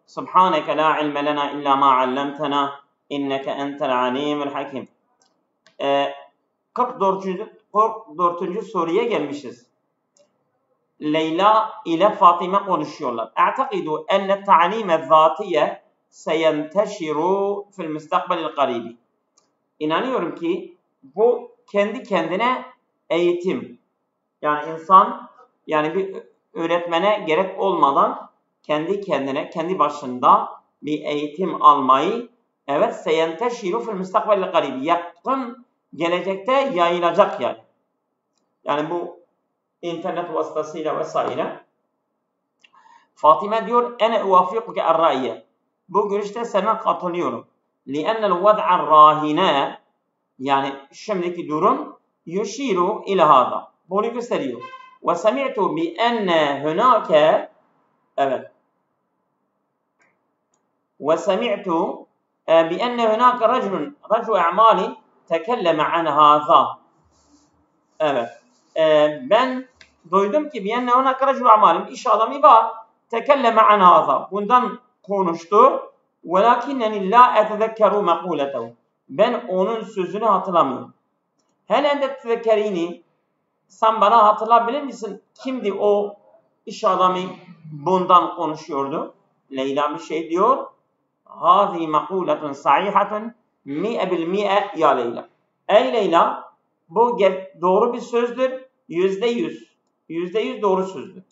Subhaneke la ilme lena illa ma allamtena inneke entel alimul hakim. 44. soruya gelmişiz. Leyla ile Fatime konuşuyorlar. A'takidu enne ta'lime zatiye seyenteşiru fil müstakbelil garibi. İnanıyorum ki bu kendi kendine eğitim. Yani insan bir öğretmene gerek olmadan kendi kendine, kendi başında bir eğitim almayı seyenteşiru fil müstakbelil garibi. Yakın gelecekte yayılacak yani. Yani bu internet vasıtasıyla vesaire. Fatime diyor, ene uvafikuke er-ra'ye. Bu görüşte sana katılıyorum. Li'ennel ved'ar rahine, yani şimdiki durum yushiru ila hada. Bunu gösteriyor. Ve semi'tu bi enne hunake, evet. Ve semi'tu bi enne hunake racul a'mali tekelleme an hâzâ. Evet. Ben duydum ki bi enne hunake racul a'mali, iş adamı var. Tekelleme an hâzâ. Bundan konuştu. Velakinneni la etezekkeru mekûletehu. Ben onun sözünü hatırlamıyorum. Hel ende tezekkerini, sen bana hatırlayabilir misin? Kimdi o iş adamı bundan konuşuyordu? Leyla bir şey diyor. Hâzî mekûletun sahihatun mi'e bil mi'e ya Leyla. Ey Leyla, bu doğru bir sözdür. %100. %100 doğru sözdür.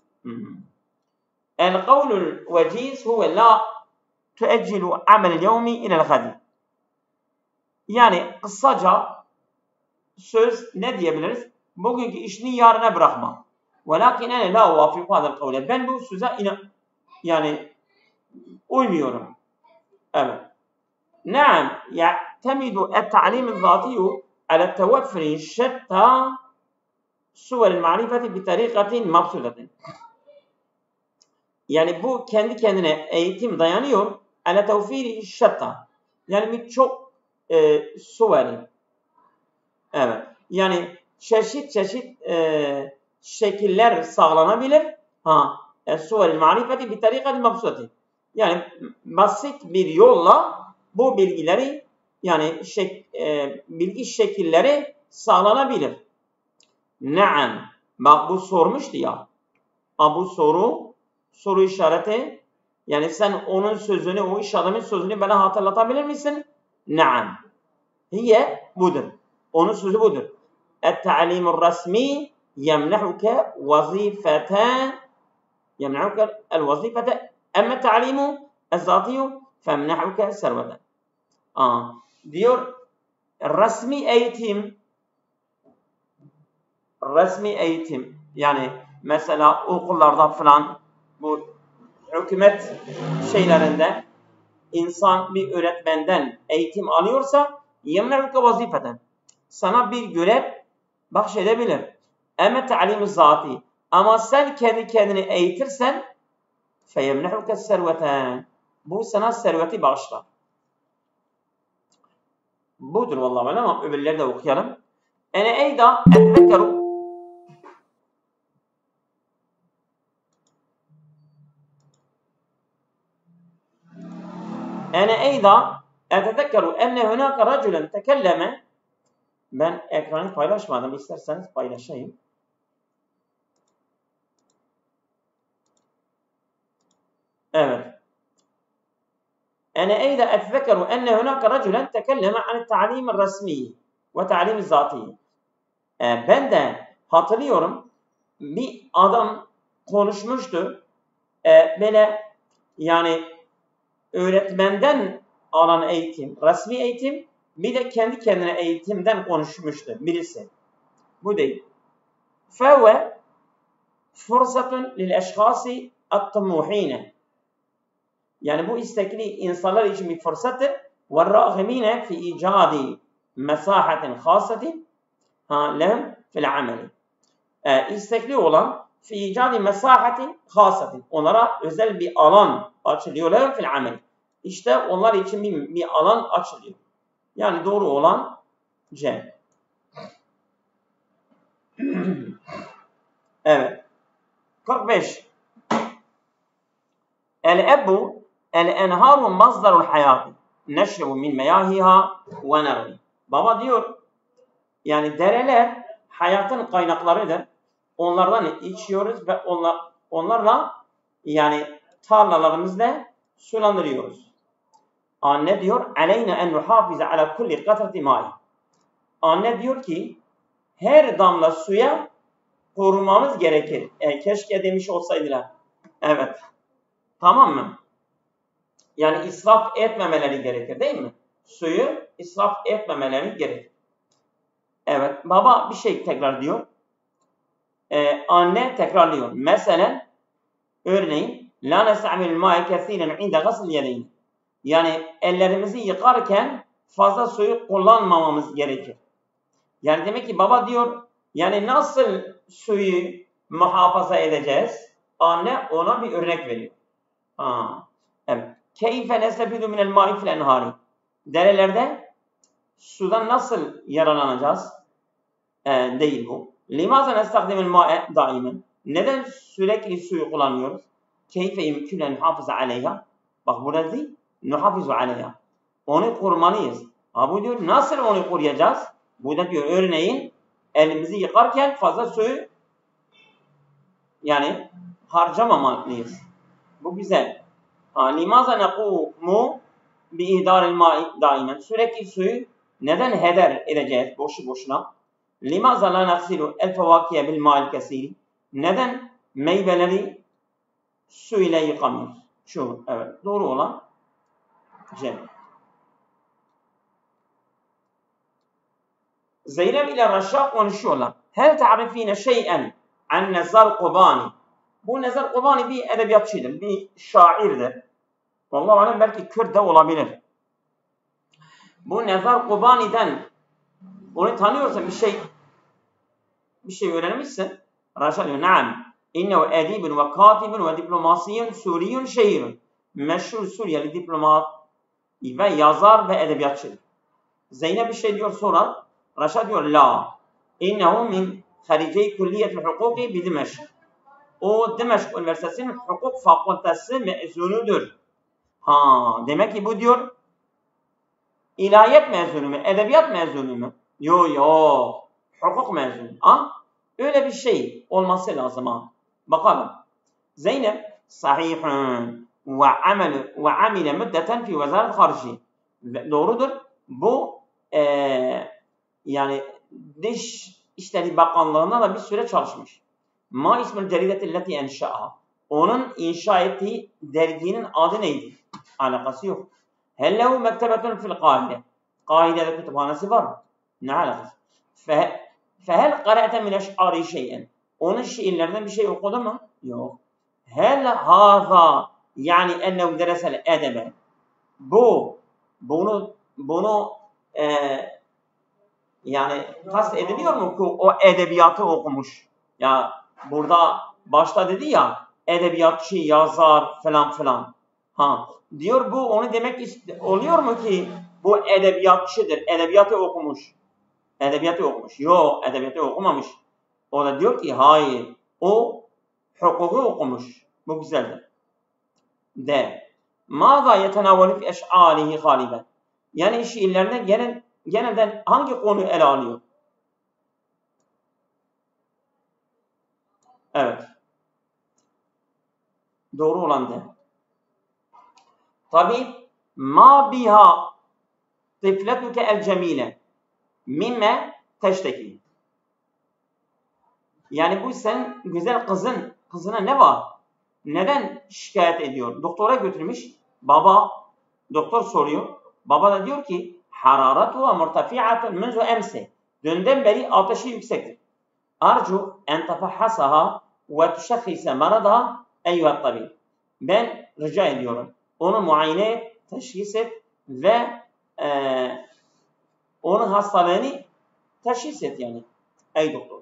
El kavlul veciz huve la tueccilu amel yevmi ilel gadi. Yani kısaca söz ne diyebiliriz? Bugünkü işini yarına bırakma. Velakin ene la uvafiku hadel kavle. Ben bu söze uymuyorum. Evet. Naam, ya'temidu et-ta'lim zatiyu ala tevaffuri şetta suveril ma'rifeti bi tarikatin mabsudatin. Yani bu kendi kendine eğitim dayanıyor. Ala tevfiri şetta. Yani birçok suveri. Evet. Yani çeşit şekiller sağlanabilir. Suveril marifeti bi tarikatin mabsudati. Yani basit bir yolla bu bilgileri bilgi şekilleri sağlanabilir. Naam. Bak bu sormuştu ya. Bu soru işareti. Yani sen onun sözünü, o iş adamın sözünü bana hatırlatabilir misin? Naam. Hiye budur. Onun sözü budur. Et-ta'limur resmi yemnehuke vazifeten yemnehuke el-vazifete emme ta'limu ez-zatiyu femnehuke serveten. Diyor resmi eğitim yani mesela okullarda falan bu hükümet şeylerinde insan bir öğretmenden eğitim alıyorsa yemnehuke vazifeten sana bir görev bahşedebilir. Emme ta'lim-i zati. Ama sen kendi kendini eğitirsen feyemnehuke serveten. Bu sana serveti bağışlar. Budur vallahi öyle ama öbürleri de okuyalım. Ene eyda etezekkeru. Ene eyda etezekkeru enne hunaka raculen tekelleme. Ben ekranı paylaşmadım. İsterseniz paylaşayım. Evet. Ene eyda etezekkeru enne hunaka raculen tekelleme anit ta'lim resmi ve ta'lim zati. Ben de hatırlıyorum bir adam konuşmuştu. Böyle öğretmenden alan eğitim, resmi eğitim, bir de kendi kendine eğitimden konuşmuştu birisi. Bu değil. Feve fırsatun lil eşhasi at-tumuhine. Yani bu istekli insanlar için bir fırsattır. Ve râgimine fi icadi mesahatin khâsatin lehum fil ameli. İstekli olan fi icadi mesahatin khâsatin. Onlara özel bir alan açılıyor lehum fil ameli. İşte onlar için bir alan açılıyor. Yani doğru olan C. Evet. 45. El-ebbu el-enharu mazdarul hayati. Neşrebu min meyahiha ve nervi. Baba diyor, yani dereler hayatın kaynaklarıdır. Onlardan içiyoruz ve onlarla yani tarlalarımızda sulandırıyoruz. Anne diyor, aleyna en nuhafize ala kulli katrati ma'i. Anne diyor ki, her damla suya korumamız gerekir. Keşke demiş olsaydılar. Evet. Tamam mı? Yani israf etmemeleri gerekir değil mi? Suyu israf etmemeleri gerekir. Evet. Baba bir şey tekrar diyor. Anne tekrarlıyor. Mesela örneğin la nesta'milul ma'i kesiren inde gasl yedeyn. Yani ellerimizi yıkarken fazla suyu kullanmamamız gerekir. Yani demek ki baba diyor, yani nasıl suyu muhafaza edeceğiz? Anne ona bir örnek veriyor. Evet. Keyfe nestefidu minel ma'i fil enhari. Derelerde sudan nasıl yararlanacağız? Değil bu. Limaza nestakdimel ma'e daimen. Neden sürekli suyu kullanıyoruz? Keyfe imkünen hafıza aleyha. Bak burada değil. Nuhafizu aleyha. Onu korumalıyız. Bu diyor, nasıl onu koruyacağız? Burada diyor, örneğin elimizi yıkarken fazla suyu yani harcamamalıyız. Bu güzel. Limaza nekumu bi idaril ma'i daimen. Sürekli suyu neden heder edeceğiz boşu boşuna? Limaza la naksilu el fevakiye bil ma'il kesiri. Neden meyveleri su ile yıkamıyoruz? Şu, evet, doğru olan C. Zeynep ile Raşşak konuşuyorlar. Hel ta'rifine şey'en an Nezar Kubani. Bu Nezar Kubani bir edebiyatçıdır, bir şairdir. Vallahi alem belki Kürt de olabilir. Bu Nezar Kubani'den onu tanıyorsan bir şey öğrenmişsin. Raşşak diyor, "Naam, innehu edibun ve katibun ve diplomasiyyun Suriyun şehirun." Meşhur Suriyeli diplomat ve yazar ve edebiyatçıdır. Zeynep bir şey diyor sonra. Raşşak diyor, "La, innehu min harici külliyetil hukuki bi Dimeşk." O Dimeşk Üniversitesi'nin hukuk fakültesi mezunudur. Demek ki bu diyor ilahiyat mezunu mu, edebiyat mezunu mu? Yok. Hukuk mezunu. Öyle bir şey olması lazım. Bakalım. Zeynep sahihun ve amile müddeten fi vezaret harici. Doğrudur. Bu yani Dış İşleri Bakanlığı'na da bir süre çalışmış. Ma ismül ceridetilleti enşa'a. Onun inşa ettiği derginin adı neydi? Alakası yok. Hellehu mektebetun fil Kahire. Kahire'de kütüphanesi var mı? Ne alakası? Fehel qara'te min eş'ari şey'en. Onun şiirlerinden bir şey okudu mu? Yok. Hel haza yani ennehu deresel edebe. Bunu yani kast ediliyor mu ki o edebiyatı okumuş? Ya burada başta dedi ya edebiyatçı, yazar falan filan. Diyor bu onu demek oluyor mu ki bu edebiyatçıdır, edebiyatı okumuş. Edebiyatı okumuş. Yok, edebiyatı okumamış. O da diyor ki hayır, o hukuku okumuş. Bu güzeldir. D. Mâzâ yetenâvelü fi eş'âlihi hâliben. Yani şiirlerinde genelden hangi konuyu ele alıyor? Evet. Doğru olan D. Tabi ma biha tifletuke el cemile mimme teşteki. Yani bu sen güzel kızına ne var? Neden şikayet ediyor? Doktora götürmüş. Doktor soruyor. Baba da diyor ki hararatuha murtafi'atun munzu emsi. Dünden beri ateşi yüksektir. Arju en tefahhasaha ve tuşakhise maradaha eyyuhat tabib. Ben rica ediyorum. Onu muayene et, teşhis et ve onun hastalığını teşhis et yani. Ey doktor.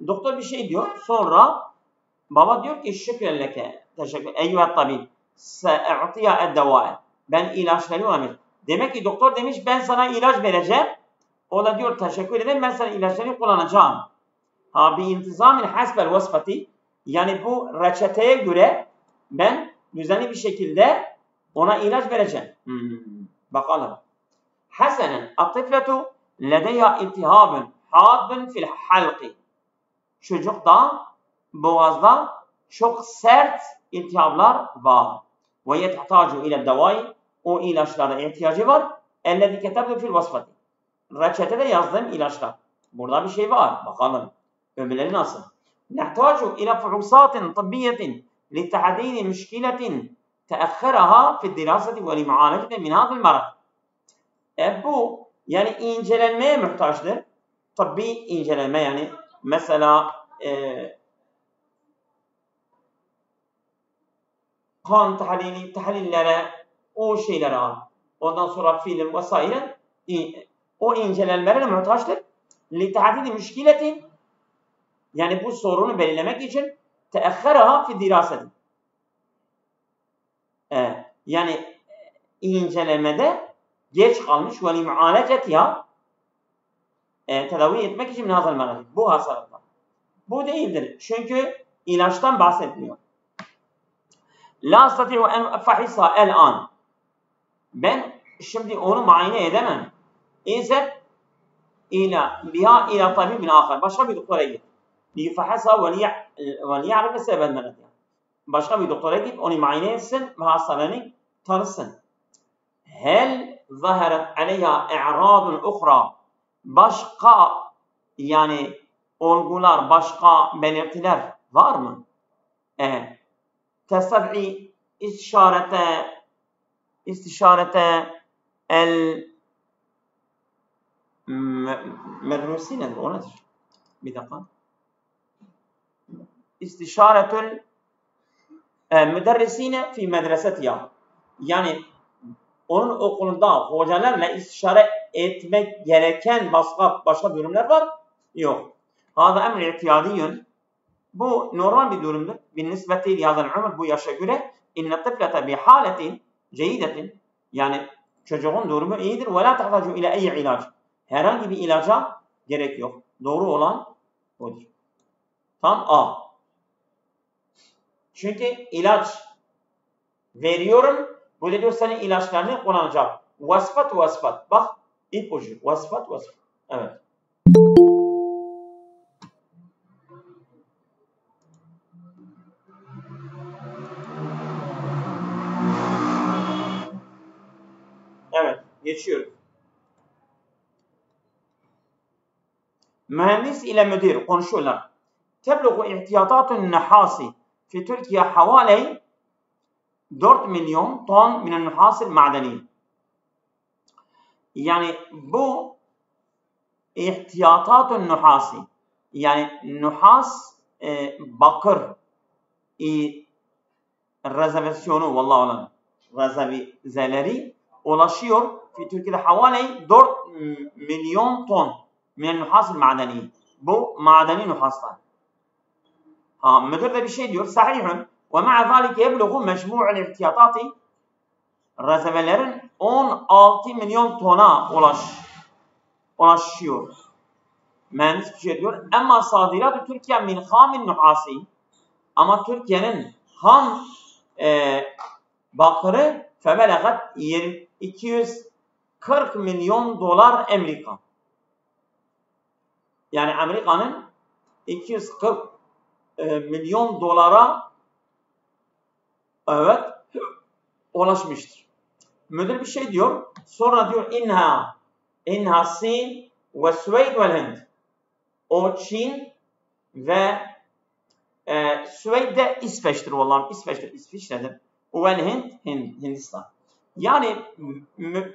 Doktor bir şey diyor. Sonra baba diyor ki şükren leke. Teşekkür. Eyyuhat tabib. Se'a'tiya eddevâe. Ben ilaçları olamıyorum. Demek ki doktor demiş ben sana ilaç vereceğim. O da diyor teşekkür ederim ben sana ilaçları kullanacağım. Bi intizamin hasbel vasfati. Yani bu reçeteye göre ben düzenli bir şekilde ona ilaç vereceksin. Bakalım. Hasenen, at-tifletu ledeyha iltihabun hadun fil halqi. Çocukta, boğazda çok sert iltihaplar var. Ve yetahtacu ile davayı, o ilaçlara ihtiyacı var. Ellezî ketebtu fil vasfati. Reçetede yazdığım ilaçlar. Burada bir şey var. Bakalım. Öbürleri nasıl? Nehtacu ile fuhusatin tıbbiyetin لتحديد مشكلة تأخرها في الدراسة والمعالجة من هذا المرض. Bu yani incelenmeye muhtaçtır. Tıbbi incelenme yani mesela kan tahlillere, o şeylere, ondan sonra film vesaire o incelenmelere muhtaçtır. لتحديد مشكلة yani bu sorunu belirlemek için teakheraha fi diraseti. Yani incelemede geç kalmış ve mualecetiha tedavi etmek için nazal mağazı. Bu hastalıkta. Bu değildir. Çünkü ilaçtan bahsetmiyor. La astati'u en efahisa el an. Ben şimdi onu muayene edemem. İnsan ila tabibin ahar. Başka bir doktora git. Liyufahisa ve liya'rife sebebel merad. Başka bir doktora git, onu muayene etsin ve hastalığını tanısın. Hel zaharet aleyha i'radun ukhra. Başka yani olgular, başka belirtiler var mı? Testad'i istişarete el medrusi nedir? O nedir? Bir dakika. İstişaretül müderrisine fi medresetiha. Yani onun okulunda hocalarla istişare etmek gereken başka durumlar var? Yok. Hâzâ emr i'tiyâdiyyun. Bu normal bir durumdur. Bin-nisbeti lihâzâl umr, bu yaşa göre inne tiflete bi hâletin ceyidetin, yani çocuğun durumu iyidir. Ve lâ tehtacu ile eyyi ilaç. Herhangi bir ilaca gerek yok. Doğru olan odur. Tam A. Çünkü ilaç veriyorum. Bu da diyor senin ilaçlarını kullanacak. Vasfat. Bak ipucu. Vasfat. Evet. Evet. Geçiyoruz. Mühendis ile müdür konuşuyorlar. Tebluğu ihtiyatatun nehasi fi Türkiye havale 4 milyon ton minen nuhasil ma'deni. Yani bu ihtiyatatun nuhasi, yani nuhas bakır rezervasyonu vallahi olan rezerveleri ulaşıyor. Fi Türkiye'de havale 4 milyon ton minen nuhasil ma'deni. Bu madeni nuhaslar. Müdür de bir şey diyor. Sahihun. Ve ma'a zâlike yebluğu mecmu'ul ihtiyatati. Rezervelerin 16 milyon tona ulaşıyor. Mühendis bir şey diyor. Ama sadirat-ı Türkiye min hamin nuhasi. Ama Türkiye'nin ham bakırı febelegat 240 milyon dolar Amerika. Yani Amerika'nın 240 milyon dolara evet ulaşmıştır. Müdür bir şey diyor. Sonra diyor inha Sin ve Süveyd ve Hind. O Çin ve Süveyd de İsveç'tir vallahi. İsviçre'dir. Ve Hindistan. Yani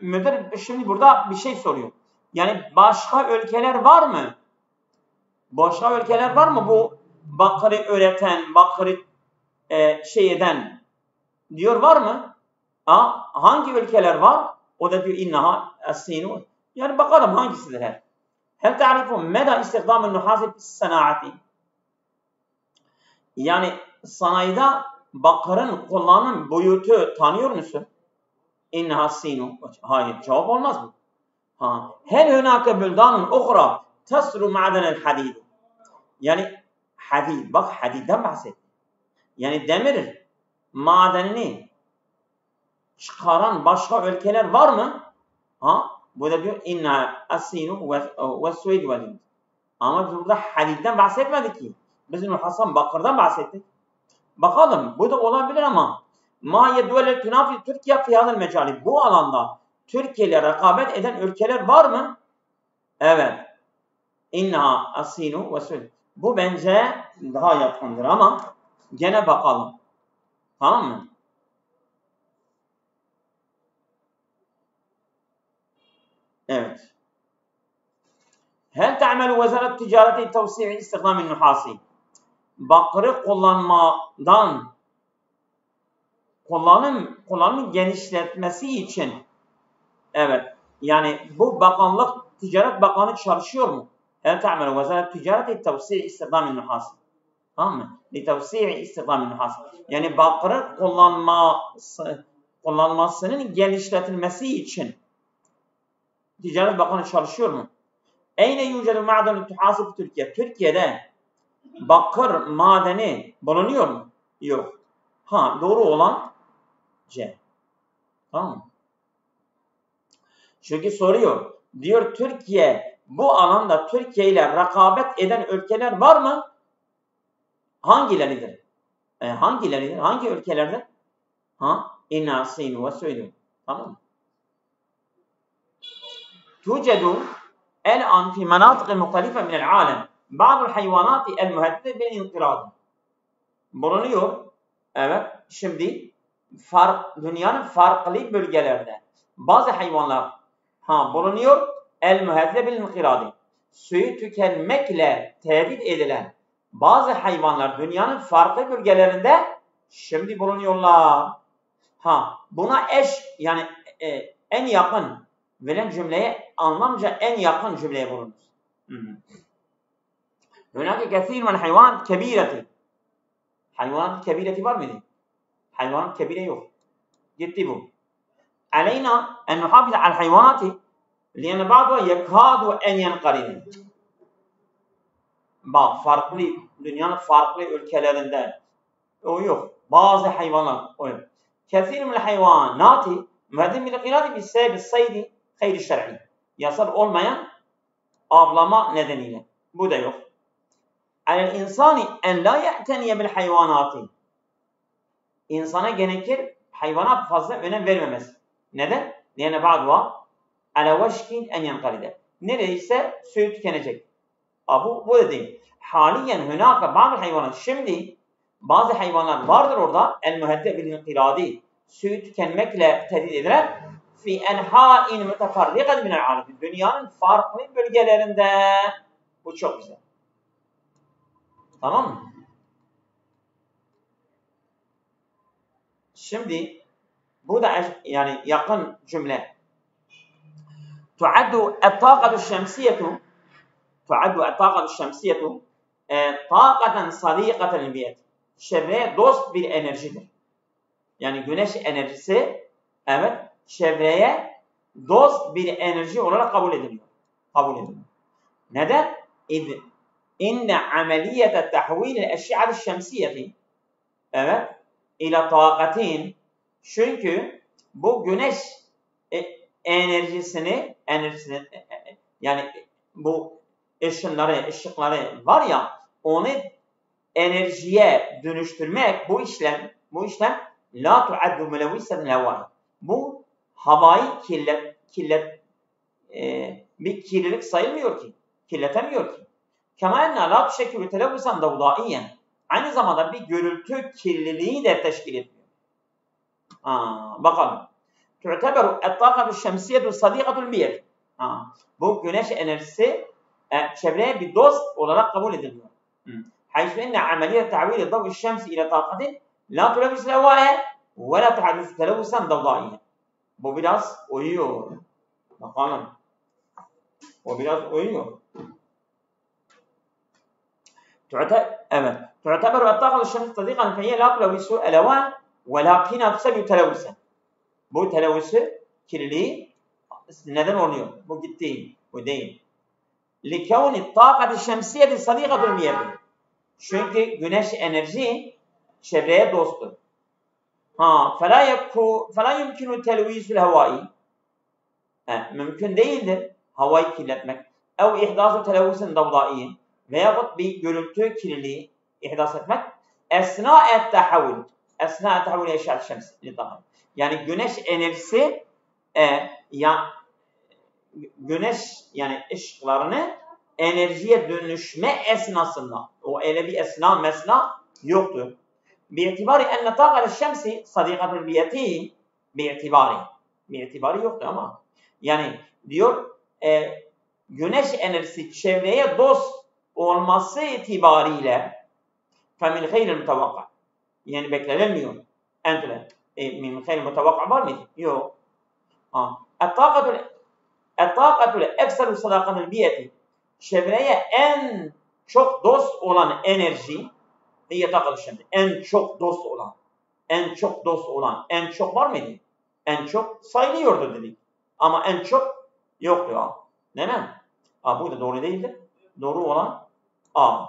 müdür şimdi burada bir şey soruyor. Yani başka ülkeler var mı? Başka ülkeler var mı bu bakırı üreten, bakırı eden diyor, var mı? Hangi ülkeler var? O da diyor innaha as-Sin. Yani bakalım hangisidir her. Hel ta'rifu meda istihdamın nuhasi fis sanaati. Yani sanayide bakırın kullanım boyutu tanıyor musun? İnnaha as-Sin. Hayır, cevap olmaz mı? Hel hunaka buldanun ukhra tasru ma'danel hadid. Yani hadid, bak hadidden bahset. Yani demir madenini çıkaran başka ülkeler var mı? Ha? Bu da diyor inna as-sinu ve suid ve Hind. Ama biz burada hadidden bahsetmedik ki. Biz Hasan Bakır'dan bahsettik. Bakalım bu da olabilir ama ma yedvele tunafi Türkiye fi hadal mecali. Bu alanda Türkiye ile rekabet eden ülkeler var mı? Evet. İnna as-sinu ve suid. Bu bence daha yakındır ama gene bakalım. Tamam mı? Evet. Hel ta'melu vezaret ticareti tevsi'i istihdam-ı nuhasi. Bakırı kullanımı genişletmesi için evet yani bu bakanlık Ticaret Bakanı çalışıyor mu? Hel ta'melu vezaret ticareti tevsi'i istihdam-ı nuhasi. Tamam mı? Li-tevsi'i istihdam-ı nuhasi. Yani bakırı kullanmasının genişletilmesi için Ticaret Bakanı çalışıyor mu? Eyne yucedu ma'denu tuhasib Türkiye. Türkiye'de bakır madeni bulunuyor mu? Yok. Ha, doğru olan C. Tamam mı? Çünkü soruyor. Diyor Türkiye bu alanda Türkiye ile rekabet eden ülkeler var mı? Hangileridir? Hangileridir? Hangi ülkelerdir? Ha? İnna sinu ve suidun. Tamam mı? Tucedu الآن في مناطق مختلفة من العالم بعض الحيوانات المهددة بالانقراض. Bulunuyor. Evet. Şimdi dünyanın farklı bölgelerinde bazı hayvanlar bulunuyor. El-muhedde bil-inqiradi. Suyu tükenmekle tehdit edilen bazı hayvanlar dünyanın farklı bölgelerinde şimdi bulunuyorlar. Buna eş yani en yakın verilen cümleye anlamca en yakın cümleye bulunur. Hünâke kethîr men hayvanat kebîreti. Hayvanat kebîreti var mıydı? Hayvanat kebîre yok. Gitti bu. Aleyna en nuhafiz al hayvanati li'enne ba'duha yekâdu en yenqarine. Bak dünyanın farklı ülkelerinde o yok. Bazı hayvanlar o yok. Kethîr men hayvanati müeddim bil qirâdi bis saydi gayri şer'i. Yasal olmayan avlama nedeniyle. Bu da yok. Alel insani en la ye'teniye bil hayvanati. İnsana gerekir hayvanat fazla önem vermemesi. Neden? Liyene ba'duha ala veşkin en yenqalide. Neredeyse suyu tükenecek. Bu da değil. Haliyen hünâke bazı hayvanat. Şimdi bazı hayvanlar vardır orada el mühedde bil inqiladi. Suyu tükenmekle tehdit edilen fi enhâin müteferrikad minel alem. Dünyanın farklı bölgelerinde. Bu çok güzel. Tamam mı? Şimdi bu da yani yakın cümle. Tuaddu et-tâkatu şemsiyetu tâkaten sadîkaten lil-biyet. Çevreye dost bir enerjidir. Yani güneş enerjisi evet çevreye dost bir enerji olarak kabul ediliyor. Neden? İnne ameliyete tahvil eş'a'l şemsiyeti evet ila taqatin çünkü bu güneş enerjisini yani bu ışıkları var ya onu enerjiye dönüştürmek bu işlem la tuaddu mulawwisen hava. Bu havayı bir kirlilik sayılmıyor ki. Kirletemiyor ki. Kema enne la tuşekkülü televvüsen davdaiyen. Aynı zamanda bir gürültü kirliliği de teşkil etmiyor. Bakalım. Tu'teberu et-tâkatu şemsiyetu sadîkatul biyet. Bu güneş enerjisi çevreye bir dost olarak kabul ediliyor. Haysu enne ameliyet ta'vîl dav'i şemsi ile tâkatin la tulevvis levâe ve la tuhadis televvüsen davdaiyen. Bu biraz uyuyor. Bakalım. O biraz uyuyor. تعتبر الطاقة الشمسية صديقا فهي لا تلوث الألوان ولكنها تسبب تلوثا. Bu televüsü kirliliği neden oluyor? Bu gitti. Bu değil. لِكَوْنِ الطاقة الشمسية صديقة الْمِيَّةِ. Çünkü güneş enerji çevreye dosttur. فلا يمكن تلويث الهواء. Mümkün değildir havayı kirletmek. Ev ihdasu televüsün davdaiyin veyahut bir görüntü kirliliği ihdas etmek. Esna'et tahavvül. Esna'et tahavvül eşyat şems. Yani güneş enerjisi güneş yani ışıklarını enerjiye dönüşme esnasında. O öyle bir esna mesna yoktur. Bi'tibari enne taqal şemsi sadikatul biyeti bi'tibari yoktur ama yani diyor güneş enerjisi çevreye dost olması itibariyle فَمِنْ خَيْرِ الْمُتَوَقَّعِ yani beklenilmiyor. Entüle. مِنْ خَيْرِ الْمُتَوَقَّعِ var mıydı? Yok. اَتَّاقَةُ اَكْسَرُ صَدَاقَةُ الْبِيَةِ çevreye en çok dost olan enerji en çok dost olan. En çok dost olan. En çok var mıydı? En çok sayılıyordu dedik. Ama en çok yoktu A. Değil mi? Bu da doğru değildir. Doğru olan A.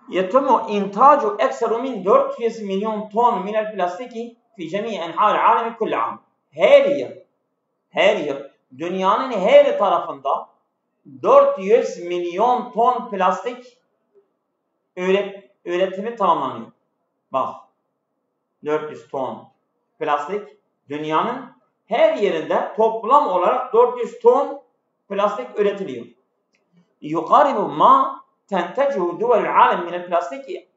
Yetimu intacu ekseru min 400 milyon ton minel plastiki fi cemii enha'l alemi kulli am. Her yıl dünyanın her tarafında 400 milyon ton plastik üretimi tamamlanıyor. Bak. 400 ton plastik dünyanın her yerinde toplam olarak 400 ton plastik üretiliyor. Yukaribu ma tentecu duvel alem minel plastik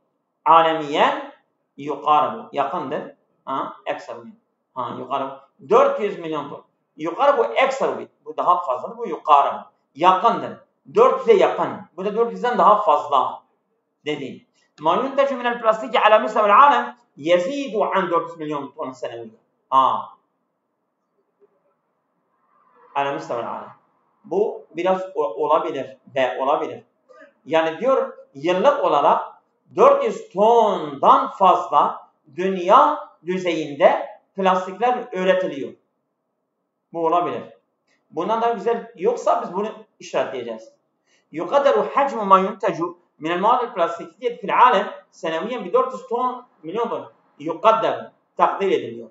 alemiyen yukaribu yakındır. Ekser min. Yukaribu 400 milyon ton. Yukaribu ekser min. Bu daha fazladır. Bu yukaribu. Yakındır. 400'e yakın. Bu da 400'den daha fazla dediğim. Ma yuntecu minel plastik ala müstevel alem yezidu an 400 milyon ton seneviye. Ala müstevel alem. Bu biraz olabilir ve olabilir. Yani diyor yıllık olarak 400 tondan fazla dünya düzeyinde plastikler üretiliyor. Bu olabilir. Bundan daha güzel yoksa biz bunu işaretleyeceğiz. Yukadaru hacmu ma yuntecu minel mağdil plastikiyet fil alem seneviyen bir 400 ton milyon ton. Yukaddaru takdir ediliyor.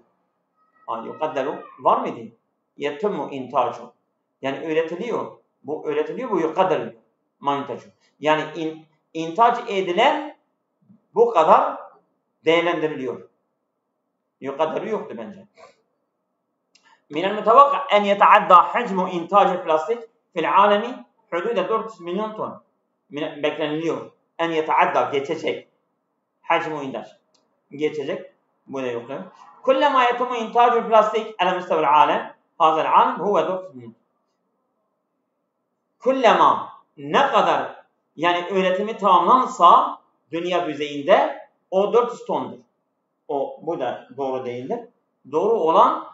Yukaddaru var mıydı? Yetimu intacu. Yani üretiliyor. Bu üretiliyor, bu yukaddaru. Ma yuntecu. Yani intac edilen bu kadar değerlendiriliyor. Yukaddaru yoktu bence. من المتوقع أن يتعدى حجم إنتاج البلاستيك في العالم حدود 400 milyon ton. Bekleniliyor. En yetadda geçecek. Hacmu intac. Geçecek. Bu da yok. Kullama yetimu intacul plastik ala müstevel alem. Hazal alem huve 400 milyon. Kullama ne kadar yani üretimi tamamlansa dünya düzeyinde o 400 tondur. Bu da doğru değildir. Doğru olan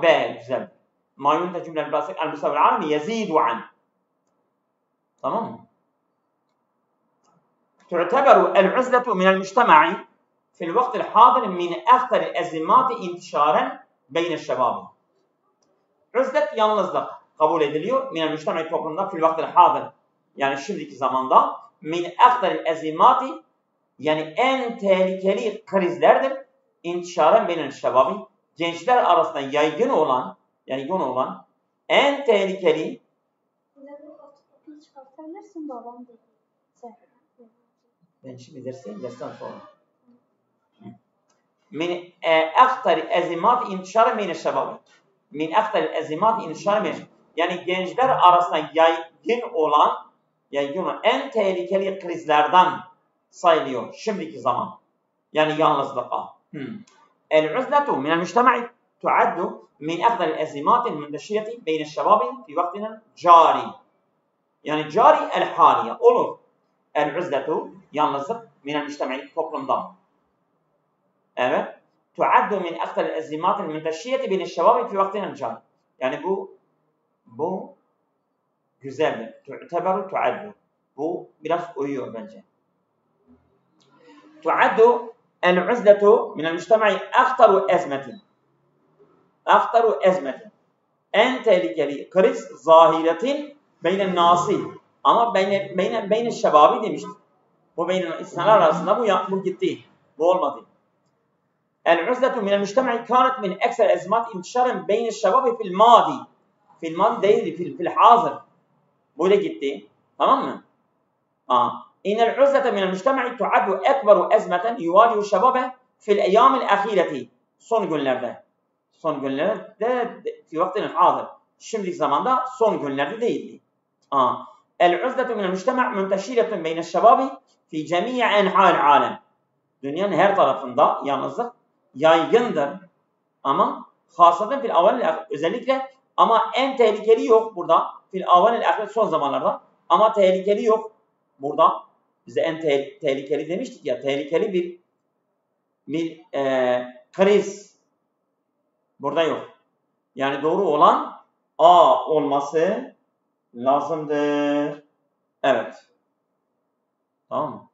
B güzel. Ma yuntecu minel plastik al müstevel alem yezidu an. Tamam mı? تعتبر العزلة من المجتمع في الوقت الحاضر من أخطر الأزمات انتشارا بين الشباب. Üzlet yalnızlık kabul ediliyor. Minel müştemi toplumda fil vaktil hadir. Yani şimdiki zamanda min aktaril ezimati yani en tehlikeli krizlerdir. İntişaren beynel şebabi. Gençler arasında yaygın olan en tehlikeli ben şimdi dersten sonra. Min aktaril ezimati intişaren beynel şebabi. Min aktaril ezimati intişaren beynel şebabi. Yani gençler arasında yaygın olan en tehlikeli krizlerden sayılıyor şimdiki zaman. Yani yalnızlığa. El-uzletu minel müştema'i tuaddu min aktaril ezimatil mündeşiyeti beyne şebabi fi vaktinin cari. Yani cari el-haliye olur. El-uzletu yalnızlık minel müştema'i toplumdan. Evet. Tuaddu min aktaril ezimatil mündeşiyeti beyne şebabi fi vaktinin cari. Yani bu güzeldir. Tu'teberu tuaddu. Bu biraz uyuyor bence. Tuaddu el-uzletu minel müştema'i aktaru ezmetin. Aktaru ezmetin. En tehlikeli kriz zahiretin beynen nasi. Ama beyne şebabi demiştik. Bu beyne insanlar arasında bu gitti. Bu olmadı. El-uzletu minel mujtema'i kânet min ekser ezmat intişaren beyne şebabi fil mâdi. Fil mâdi değildi, fil hazır. Bu da gitti. Tamam mı? İnnel uzlete minel mujtema'i tuaddu ekberu ezmeten yuvâlihu şebabe fil eyyâmil ahireti. Son günlerde. Son günlerde fi vaktin hazır. Şimdiki zamanda son günlerde değildi. El-uzletu minel mujtema' munteşiretun beyne şebabi fi cemî'i enhâ'l alem. Dünyanın her tarafında yalnızlık yaygındır. Ama hasaten fil avanil özellikle ama en tehlikeli yok burada. Fil avanil ahiret son zamanlarda. Ama tehlikeli yok burada. Bize en tehlikeli demiştik ya. Tehlikeli bir kriz burada yok. Yani doğru olan A olması lazımdır. Evet. Tamam mı?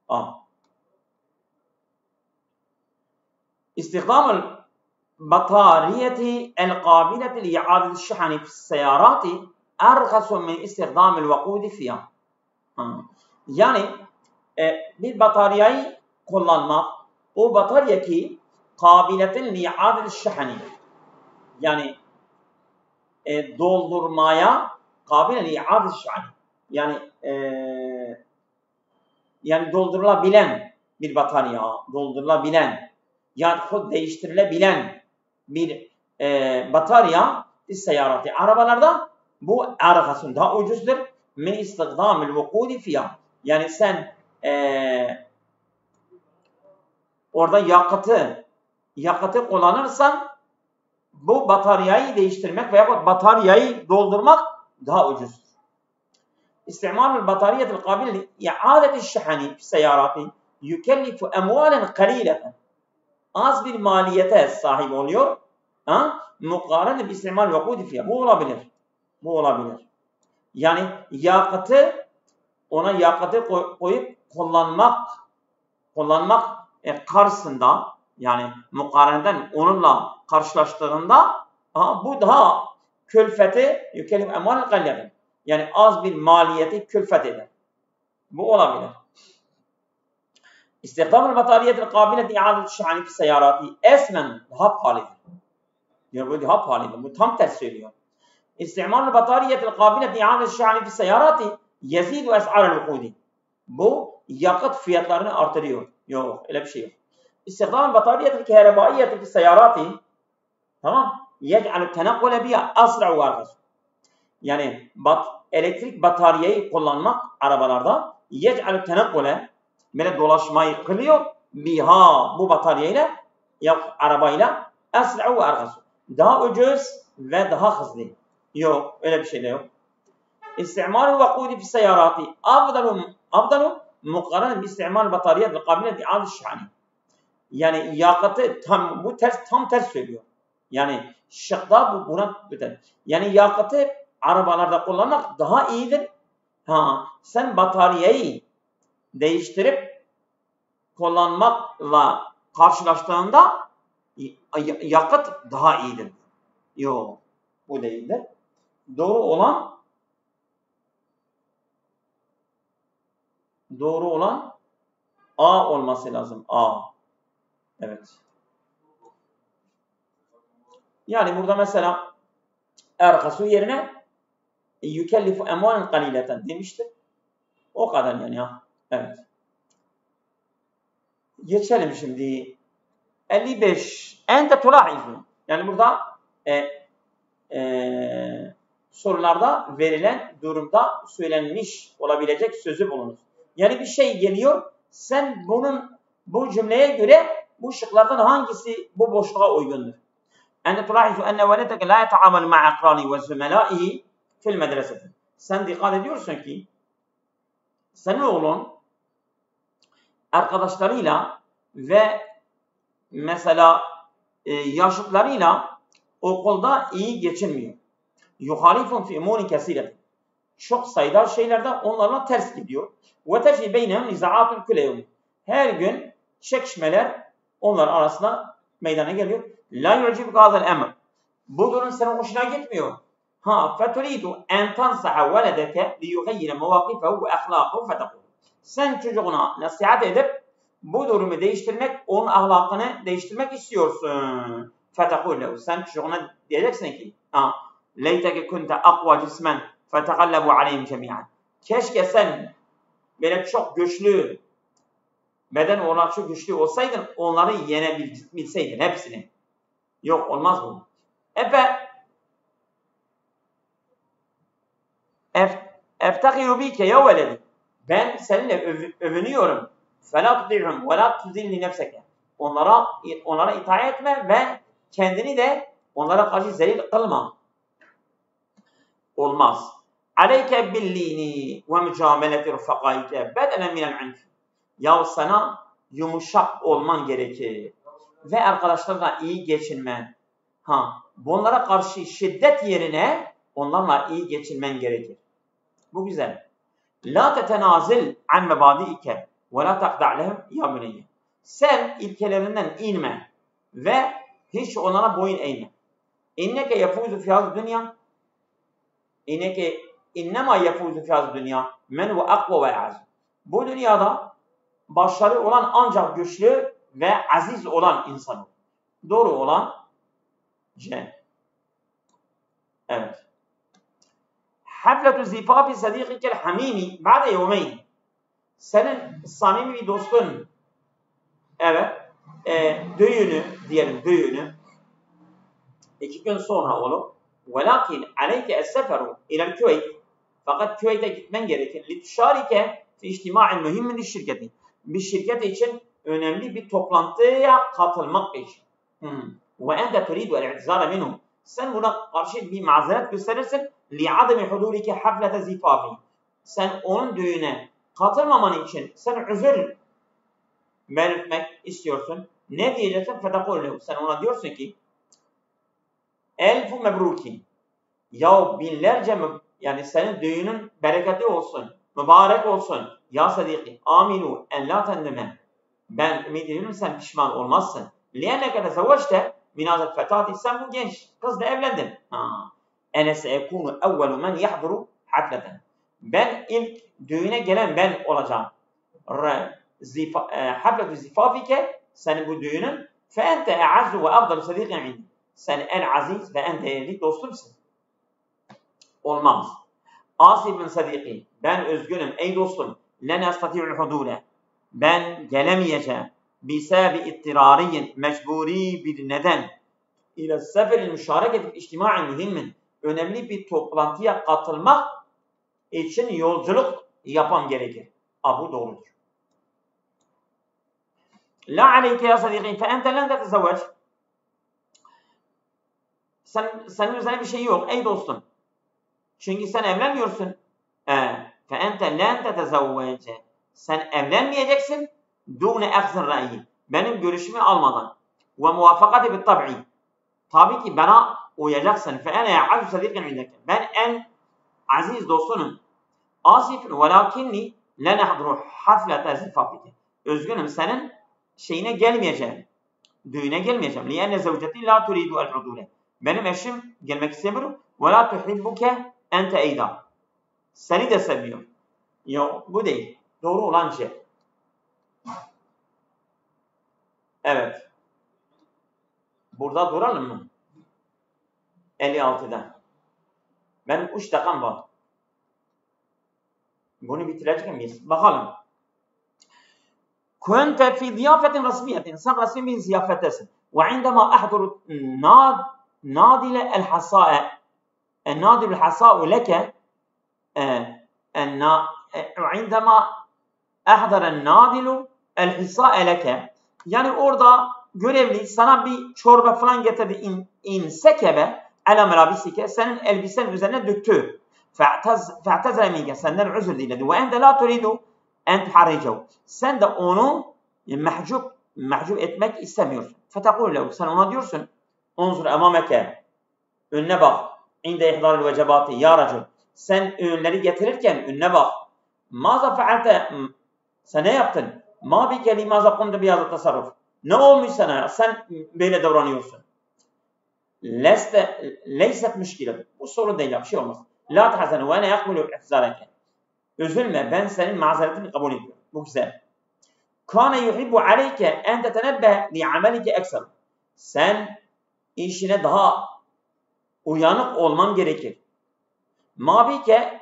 A. İstihdamul batariyeti el-qabileti li'adil şihani fis-seyarati erhasu min istihdamil vakudi fiyah. Yani bir bataryayı kullanmak, o batarya ki kabiliyetin li'adil şihani, yani doldurmaya kabil li'adil şihani, yani doldurulabilen bir batarya, doldurulabilen, yani değiştirilebilen bir batarya seyyarati arabalarda bu erhasun daha ucuzdur. Min istihdamil vukudi fiyah. Yani sen orada yakıtı kullanırsan bu bataryayı değiştirmek veya bataryayı doldurmak daha ucuz. İstimalul batariyyetil kabil i'adeti şihani fi seyyarati yukellifu emvalen kalileten. Az bir maliyete sahip oluyor. Mukarene bi istimal vakudi fiyah. Bu olabilir. Bu olabilir. Yani yakıtı koyup kullanmak karşısında, yani mukareneden onunla karşılaştığında bu daha külfeti yükelif emal kalledir. Yani az bir maliyeti külfet eder. Bu olabilir. İstihdamul batariyyetil kabileti i'adeti şihani fi seyyarati esmen daha pahalıdır. Yani bu daha pahalıdır. Bu tam ters söylüyor. İstimalul batariyyetil kabileti i'adeti şihani fi seyyarati yezidu es'arel vukudi. Bu yakıt fiyatlarını artırıyor. Yok, öyle bir şey yok. İstihdamul batariyyetil kehrebaiyeti fi seyyarati, tamam, yec'alu tenakkule biha asra'u ve argaz. Yani elektrik bataryayı kullanmak arabalarda yec'alu tenakkule, böyle dolaşmayı kılıyor biha, bu bataryayla arabayla asra'u ve argaz. Daha ucuz ve daha hızlı. Yok, öyle bir şey de yok. İstimalul vakudi fi seyyarati afdalu mukarenen bi istimal batariyyetil kabileti i'adeti şihani. Yani yakıtı tam ters söylüyor. Yani şıkta buna biter. Yani yakıtı arabalarda kullanmak daha iyidir. Sen bataryayı değiştirip kullanmakla karşılaştığında yakıt daha iyidir. Yok, bu değildir. Doğru olan A olması lazım. A. Evet. Yani burada mesela erhasu yerine yükellifu emvalen kalileten demiştir. O kadar yani ya. Evet. Geçelim şimdi. 55. Ente tula'izu. Yani burada sorularda verilen durumda söylenmiş olabilecek sözü bulunur. Yani bir şey geliyor. Sen bu cümleye göre bu şıklardan hangisi bu boşluğa uygundur? Ente tula'izu enne veledeke la yeta'amel ma'a akrani ve zümelaihi fil medreseti. Sen dikkat ediyorsun ki senin oğlun arkadaşlarıyla ve mesela yaşıtlarıyla okulda iyi geçinmiyor. Yuhalifun fi umuri kesiret. Çok sayıda şeylerde onlarla ters gidiyor. Ve tefi beynehum nizaatun kulle yevm. Her gün çekişmeler onlar arasında meydana geliyor. La yu'cibuke hazel emr. Bu durum senin hoşuna gitmiyor. فَتُرِيدُ اَنْ تَنْصَحَ وَلَدَكَ لِيُغَيِّرَ مَوَاقِفَهُ وَاَخْلَاقَهُ فَتَقُولُ. Sen çocuğuna nasihat edip bu durumu değiştirmek, onun ahlakını değiştirmek istiyorsun. فَتَقُولُ. Sen çocuğuna diyeceksin ki لَيْتَكَ كُنْتَ اَقْوَى جِسْمًا فَتَغَلَّبُوا عَلَيْهِمْ جَمِيعًا. Keşke sen böyle çok güçlü, beden olarak çok güçlü olsaydın, onları yenebilseydin hepsini. Yok, olmaz bu. اَفْتَخِرُ بِيكَ يَا وَلَدِ. Ben seninle övünüyorum. فَلَا تُطِعْهُمْ وَلَا تُذِلِّ نَفْسَكَ. Onlara itaat etme ve kendini de onlara karşı zelil kılma. Olmaz. عَلَيْكَ بِاللِّينِ وَمُجَامَلَةِ رُفَقَائِكَ بَدَلًا مِنَ الْعِنْفِ. Ya sana yumuşak olman gerekir. Ve arkadaşlarla iyi geçinmen. Bunlara karşı şiddet yerine onlarla iyi geçinmen gerekir. Bu güzel. La tetenazil an mebadiike ve la taqda' lehum ya bunayya. Sen ilkelerinden inme ve hiç onlara boyun eğme. İnneke yefuzu fi hâzı dünya. İnnemâ yefuzu fi hâzı dünya men ve akva ve az. Bu dünyada başarılı olan ancak güçlü ve aziz olan insan. Doğru olan C. Evet. Hafletu zifafi sadiqikel hamimi ba'de yevmeyn. Senin samimi bir dostun düğünü diyelim, düğünü 2 gün sonra olur. Velakin aleyke es-seferu ila'l Küveyt. Fakat Küveyt'e gitmen gerekir. Litüşarike fi içtima'in mühimmin şirketi. Bir şirket için önemli bir toplantıya katılmak için. Ve ente turidu el-i'tizara minhu. Sen buna karşı bir mazeret gösterirsin. لِعَدَمِ حُضُورِكَ حَفْلَةَ زِفَافِ. Sen onun düğüne katılmaman için sen özür belirtmek istiyorsun. Ne diyeceksin? فَتَقُولُ. Sen ona diyorsun ki elfu mebruki. Ya binlerce yani senin düğünün bereketli olsun. Mübarek olsun. Ya sadiki. Aminu en la tendeme. Ben ümit ediyorum sen pişman olmazsın. لِيَنَّكَ تَزَوَّجْتَ minazet fetati. Sen bu genç kızla evlendin. Ene seekunu evvelu men yahduru hafleten. Ben ilk düğüne gelen ben olacağım. Hafletu zifafike senin bu düğünün fe ente e'azzu ve afdalu sadiqin indi. Sen en aziz ve en değerli dostumsun. Olmaz. Asif bin sadiki. Ben üzgünüm ey dostum. Len estati'ul hudule. Ben gelemeyeceğim. Bisabi ittirariyin mecburi bir neden. İle seferil müşareketi içtimai mühimmin. Önemli bir toplantıya katılmak için yolculuk yapmam gerekir. Bu doğrudur. La aleyke ya sadiki fe ente len tetezevvec. Senin üzerine bir şey yok ey dostum. Çünkü sen evlenmiyorsun. Fe ente len tetezevvece. Sen evlenmeyeceksin. Dûne ehzin ra'yi. Benim görüşümü almadan. Ve muvafakati bit tab'i. Tabii ki bana uyacaksın. Fe ene ya'azu sadiqin indeke. Ben en aziz dostunum. Asifun velakinni len ahduru haflete zifafike. Üzgünüm senin şeyine gelmeyeceğim. Düğüne gelmeyeceğim. Li'enne zevceti la turidu el-hudule. Benim eşim gelmek istemiyor. Ve la tuhibbuke ente eyda. Seni de sevmiyor. Yok bu değil. Doğru olan şey. Evet. Burada duralım mı? 56'da. Benim 3 dakikam var. Bunu bitirecek miyiz? Bakalım. Kunte fi ziyafetin resmiyetin. Sen resmi bir ziyafettesin. Ve indema ahduru nadile el-hasa'e. El-nadil el-hasa'u leke. İndema ahdara el-nadilu el-hasa'e leke. Yani orada görevli sana bir çorba falan getirdi. İnsekebe ala melabisike. Senin elbisen üzerine döktü. Fe'tezre minke. Senden özür diledi. Ve ente la turidu en tuharricehu. Sen de onu mahcup etmek istemiyorsun. Fetekul lehu. Sen ona diyorsun. Unzur emameke. Önüne bak. İnde ihdaril vecebati. Ya racul. Sen öğünleri getirirken önüne bak. Maza fe'alte. Sen ne yaptın? Ma bike li maza kundu bihazı tasarruf. Ne olmuş sana? Sen böyle davranıyorsun. Leyset müşkile. Bu sorun değil, bir şey olmaz. La tahzene ve ene yakmulu ihzareke. Üzülme, ben senin mazeretini kabul ediyorum. Bu güzel. Kâne yuhibbu aleyke en tetenebbe li amelike ekser. Sen işine daha uyanık olman gerekir. Ma bike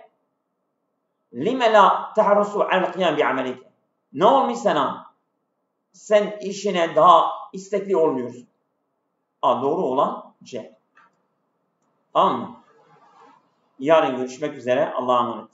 lime la tahrusu al kıyam bi amelike. Ne olmuş sana? Sen işine daha istekli olmuyorsun. Doğru olan C. Tamam mı? Yarın görüşmek üzere. Allah'a emanet.